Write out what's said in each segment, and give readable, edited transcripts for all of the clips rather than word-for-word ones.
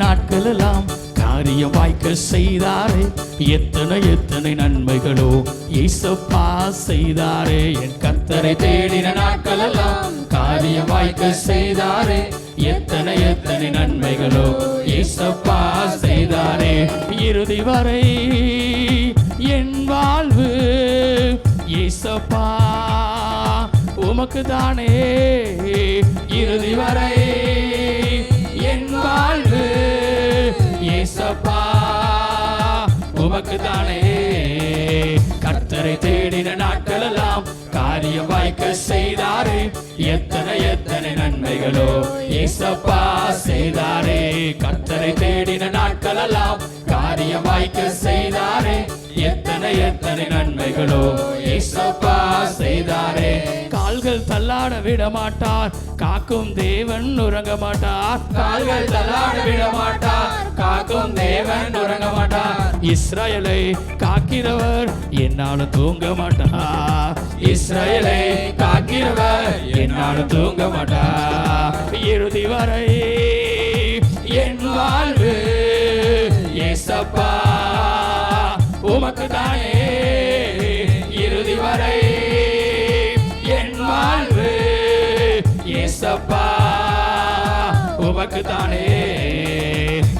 நாட்கள் எல்லாம் காரியம் வாய்க்க செய்தாரே, எத்தனை எத்தனை நன்மைகளோ இயேசப்பா செய்தாரே. என் கர்த்தரை தேடின நாட்கள் எல்லாம் காரியம் வாய்க்க செய்தாரே, எத்தனை எத்தனை நன்மைகளோ இயேசப்பா செய்தாரே. இறுதி வரை என் வாழ்வு இயேசப்பா உமக்கு தானே, இறுதி வரை என் வாழ்வு இயேசப்பா உமக்கு தானே. கர்த்தரை தேடின நாட்கள் எல்லாம் காரியம் வாய்க்க செய்தாரே, எத்தனை எத்தனை நன்மைகளோ இயேசப்பா செய்தாரே. கர்த்தரை தேடின நாட்கள் எல்லாம் காரியம் வாய்க்க செய்தாரே, எத்தனை எத்தனை நன்மைகளோ இயேசப்பா செய்தாரே. கால்கள் தள்ளாட விட மாட்டார், காக்கும் தேவன் உறங்க மாட்டார். கால்கள் தள்ளாட விட மாட்டார், காக்கும் தேவன் உறங்க மாட்டார். இஸ்ரவேலை காக்கிறவர் என்னாலும் தூங்க மாட்டார். இஸ்ரவேலை காக்கிறவர் என்னாலும் தூங்க மாட்டார். இறுதி வரை என் வாழ்வு இயேசப்பா உமக்கு தானே, இறுதி வரை என் வாழ்வு இயேசப்பா உமக்கு தானே.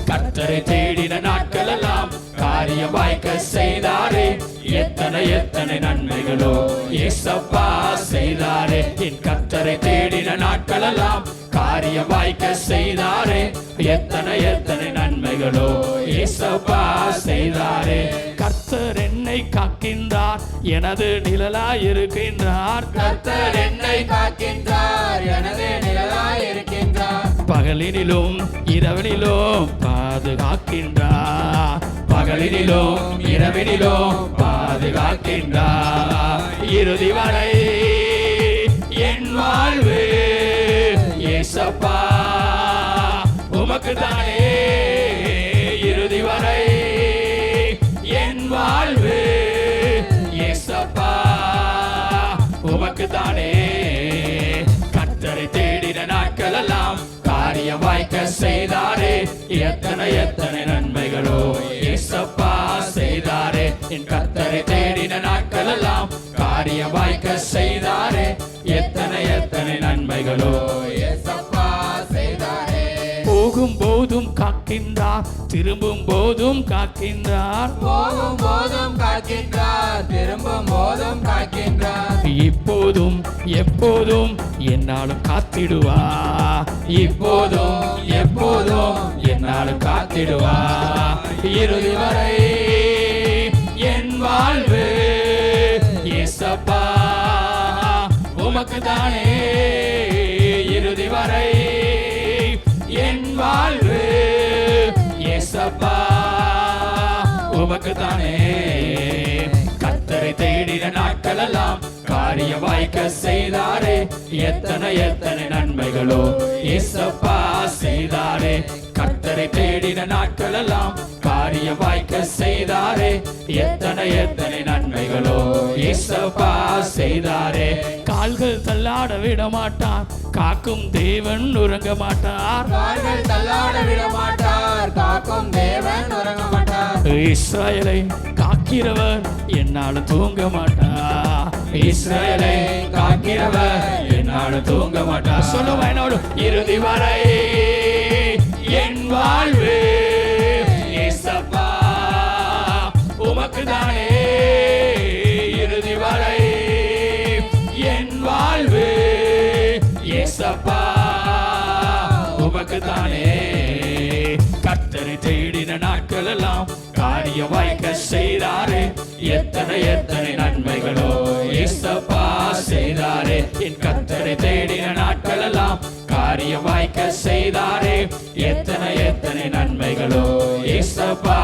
கர்த்தரை தேடின நாட்கள் எல்லாம் காரியம் வாய்க்க செய்தாரே, எத்தனை எத்தனை நன்மைகளோ இயேசப்பா செய்தாரே. என் கர்த்தரை தேடின நாட்கள் எல்லாம் காரியம் வாய்க்க செய்தாரே, எத்தனை எத்தனை நன்மைகளோ இயேசப்பா செய்தாரே. கர்த்தர் என்னை காக்கின்றார், எனது நிழலாய் இருக்கின்றார். கர்த்தர் என்னை காக்கின்றார், எனது நிழலாய் இருக்கின்றார். பகலினிலும் இரவினிலும் பாதுகாக்கின்றார். பகலினிலும் இரவினிலும் பாதுகாக்கின்றார். இறுதி வரை என் வாழ்வு இயேசப்பா உமக்கு தானே, இறுதி வரை என் வாழ்வு இயேசப்பா உமக்கு தானே. கர்த்தரை தேடின நாட்கள் எல்லாம் காரியம் வாய்க்க செய்தாரே, எத்தனை எத்தனை நன்மைகளோ இயேசப்பா செய்தாரே. என் கர்த்தரை தேடின நாட்கள் எல்லாம் காரியம் வாய்க்க செய்தாரே, எத்தனை எத்தனை நன்மைகளோ இயேசப்பா செய்தாரே. போகும் போதும் காக்கின்றார், திரும்பும் போதும் காக்கின்றார். போகும் போதும் காக்கின்றார், திரும்பும் போதும் காக்கின்றார். இப்போதும் எப்போதும் என்னாலும் காத்திடுவார். இப்போதும் எப்போதும் என்னாலும் காத்திடுவார். இறுதி வரை என் வாழ்வு இயேசப்பா உமக்கு தானே, இறுதி வரை என் வாழ்வு இயேசப்பா உமக்கு தானே. கர்த்தரை தேடின நாட்கள் எல்லாம் காரியம் வாய்க்க செய்தாரே, எத்தனை எத்தனை நன்மைகளோ இயேசப்பா செய்தாரே. கர்த்தரை தேடின நாட்கள் எல்லாம் காரியம் வாய்க்க செய்தாரே, எத்தனை எத்தனை நன்மைகளோ இயேசப்பா செய்தாரே. கால்கள் தள்ளாட விட மாட்டார், காக்கும் தேவன் உறங்க மாட்டார். கால்கள் தள்ளாட விட மாட்டார், காக்கும் தேவன் உறங்க மாட்டார். இஸ்ரவேலை காக்கிறவர் என்னாலும் தூங்க மாட்டார். இஸ்ரவேலை காக்கிறவர் என்னாலும் தூங்க மாட்டார். சொல்லுவா என்னோடு, இறுதி வரை என் வாழ்வு இயேசப்பா உமக்கு தானே, இறுதி வரை என் வாழ்வு இயேசப்பா உமக்கு தானே. கர்த்தரை தேடின நாட்கள் எல்லாம் காரியம் வாய்க்க செய்தாரே, எத்தனை எத்தனை நன்மைகளோ இயேசப்பா செய்தாரே. என் கர்த்தரை தேடின நாட்கள் எல்லாம் காரியம் வாய்க்க செய்தாரே, எத்தனை எத்தனை நன்மைகளோ இயேசப்பா